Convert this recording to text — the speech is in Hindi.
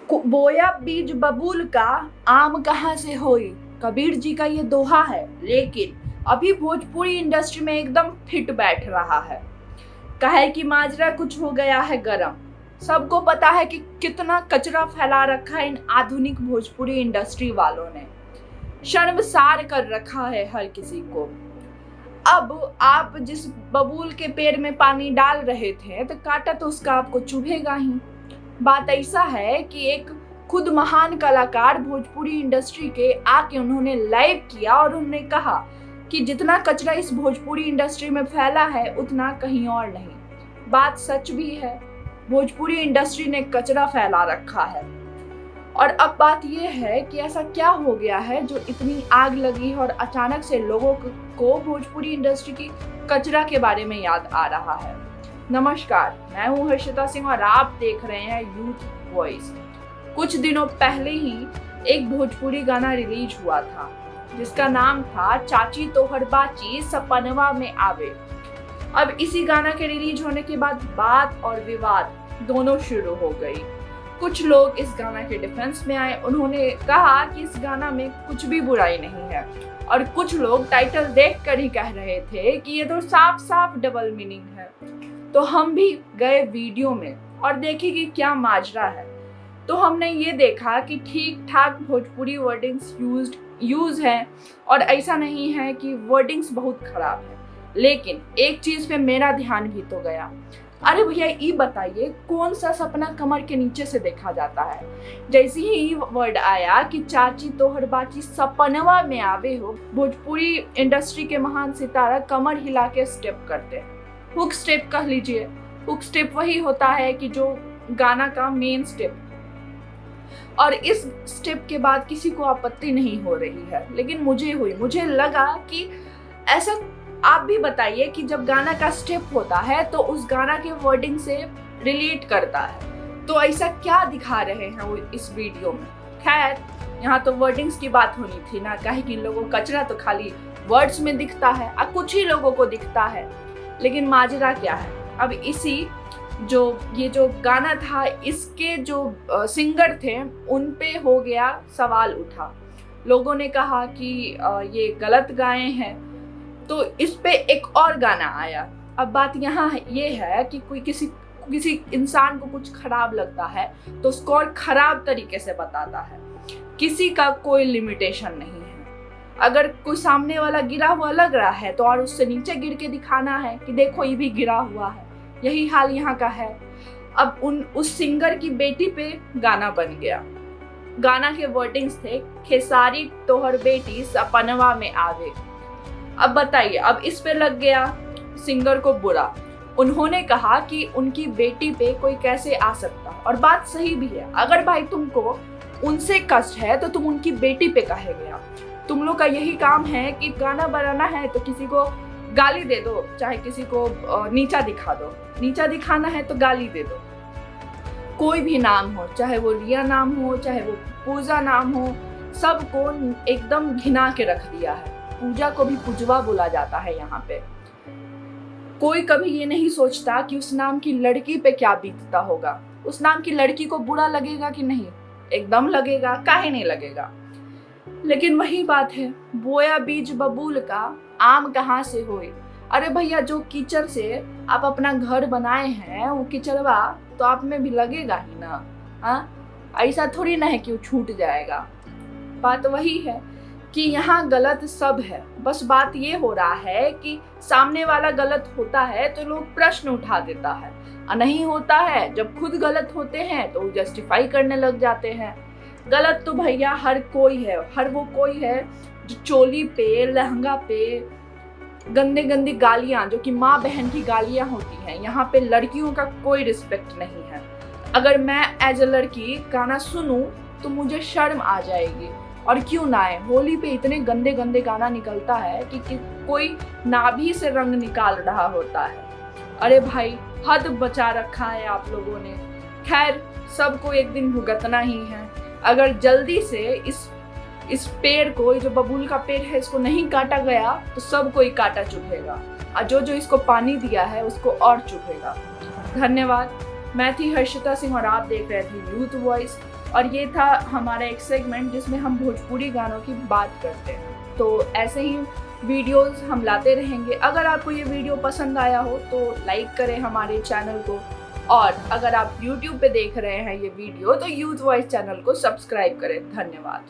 बोया बीज बबूल का आम कहाँ से होई, कबीर जी का ये दोहा है। लेकिन अभी भोजपुरी इंडस्ट्री में एकदम फिट बैठ रहा है। कहे कि माजरा कुछ हो गया है गरम। सबको पता है कि कितना कचरा फैला रखा है इन आधुनिक भोजपुरी इंडस्ट्री वालों ने। शर्मसार कर रखा है हर किसी को। अब आप जिस बबूल के पेड़ में पानी डाल रहे थे तो कांटा तो उसका आपको चुभेगा ही। बात ऐसा है कि एक खुद महान कलाकार भोजपुरी इंडस्ट्री के आके उन्होंने लाइव किया और उन्होंने कहा कि जितना कचरा इस भोजपुरी इंडस्ट्री में फैला है उतना कहीं और नहीं। बात सच भी है, भोजपुरी इंडस्ट्री ने कचरा फैला रखा है। और अब बात यह है कि ऐसा क्या हो गया है जो इतनी आग लगी है और अचानक से लोगों को भोजपुरी इंडस्ट्री की कचरा के बारे में याद आ रहा है। नमस्कार, मैं हूं हर्षिता सिंह और आप देख रहे हैं यूथ वॉइस। कुछ दिनों पहले ही एक भोजपुरी गाना रिलीज हुआ था जिसका नाम था चाची तोहर बाची सपनवा में आवे। अब इसी गाना के रिलीज होने के बाद बात और विवाद दोनों शुरू हो गई। कुछ लोग इस गाना के डिफेंस में आए, उन्होंने कहा कि इस गाना में कुछ भी बुराई नहीं है, और कुछ लोग टाइटल देखकर ही कह रहे थे कि ये तो साफ साफ डबल मीनिंग है। तो हम भी गए वीडियो में और देखे कि क्या माजरा है। तो हमने ये देखा कि ठीक ठाक भोजपुरी वर्डिंग्स यूज है और ऐसा नहीं है कि वर्डिंग्स बहुत खराब है। लेकिन एक चीज पे मेरा ध्यान भी तो गया। अरे भैया, ये बताइए कौन सा सपना कमर के नीचे से देखा जाता है? जैसे ही वर्ड आया कि चाची तोहर बाची सपनवा में आवे हो, भोजपुरी इंडस्ट्री के महान सितारा कमर हिला के स्टेप करते हैं। हुक स्टेप कह लीजिए। हुक स्टेप वही होता है कि जो गाना का मेन स्टेप, और इस स्टेप के बाद किसी को आपत्ति नहीं हो रही है, लेकिन मुझे लगा कि ऐसा आप भी बताइए कि जब गाना का स्टेप होता है तो उस गाना के वर्डिंग से रिलेट करता है, तो ऐसा क्या दिखा रहे हैं वो इस वीडियो में? खैर, यहाँ तो वर्डिंग्स की बात होनी थी ना, काहे कि लोगों को कचरा तो खाली वर्ड्स में दिखता है और कुछ ही लोगों को दिखता है। लेकिन माजरा क्या है? अब ये जो गाना था, इसके जो सिंगर थे उन पे हो गया सवाल उठा। लोगों ने कहा कि ये गलत गाए हैं, तो इस पे एक और गाना आया। अब बात यहाँ ये है कि कोई किसी इंसान को कुछ खराब लगता है तो उसको और खराब तरीके से बताता है। किसी का कोई लिमिटेशन नहीं है। अगर कोई सामने वाला गिरा हुआ लग रहा है तो और उससे नीचे गिर के दिखाना है कि देखो ये भी गिरा हुआ है। यही हाल यहाँ का है। अब उस सिंगर की बेटी पे गाना बन गया। गाना के वर्डिंग्स थे खेसारी तोहर बेटी सपनवा में आवे। अब बताइए, अब इस पे लग गया सिंगर को बुरा। उन्होंने कहा कि उनकी बेटी पे कोई कैसे आ सकता, और बात सही भी है। अगर भाई तुमको उनसे कष्ट है तो तुम उनकी बेटी पे कहे गया। तुम लोग का यही काम है कि गाना बनाना है तो किसी को गाली दे दो, चाहे किसी को नीचा दिखा दो। नीचा दिखाना है तो गाली दे दो। कोई भी नाम हो, चाहे वो रिया नाम हो, चाहे वो पूजा नाम हो, सबको एकदम घिना के रख दिया है। पूजा को भी पूजवा बोला जाता है यहाँ पे। कोई कभी ये नहीं सोचता कि उस नाम की लड़की पे क्या बीतता होगा। उस नाम की लड़की को बुरा लगेगा कि नहीं? एकदम लगेगा, काहे नहीं लगेगा। लेकिन वही बात है, बोया बीज बबूल का आम कहाँ से होए। अरे भैया, जो कीचड़ से आप अपना घर बनाए हैं वो कीचड़वा तो आप में भी लगेगा ही ना। ऐसा थोड़ी ना है कि वो छूट जाएगा। बात वही है कि यहाँ गलत सब है। बस बात ये हो रहा है कि सामने वाला गलत होता है तो लोग प्रश्न उठा देता है, और नहीं होता है जब खुद गलत होते हैं तो जस्टिफाई करने लग जाते हैं। गलत तो भैया हर कोई है। हर वो कोई है जो चोली पे, लहंगा पे गंदे गंदी गालियां, जो कि माँ बहन की गालियां होती हैं, यहाँ पे लड़कियों का कोई रिस्पेक्ट नहीं है। अगर मैं एज अ लड़की गाना सुनूं तो मुझे शर्म आ जाएगी। और क्यों ना आए, होली पे इतने गंदे गंदे गाना निकलता है कि कोई नाभि से रंग निकाल रहा होता है। अरे भाई, हद बचा रखा है आप लोगों ने। खैर, सबको एक दिन भुगतना ही है। अगर जल्दी से इस पेड़ को, जो बबूल का पेड़ है, इसको नहीं काटा गया तो सबको ही काटा चुभेगा, और जो इसको पानी दिया है उसको और चुभेगा। धन्यवाद। मैं थी हर्षिता सिंह और आप देख रहे थे यूथ वॉइस। और ये था हमारा एक सेगमेंट जिसमें हम भोजपुरी गानों की बात करते हैं। तो ऐसे ही वीडियोस हम लाते रहेंगे। अगर आपको ये वीडियो पसंद आया हो तो लाइक करें हमारे चैनल को, और अगर आप YouTube पे देख रहे हैं ये वीडियो तो यूथ वॉइस चैनल को सब्सक्राइब करें। धन्यवाद।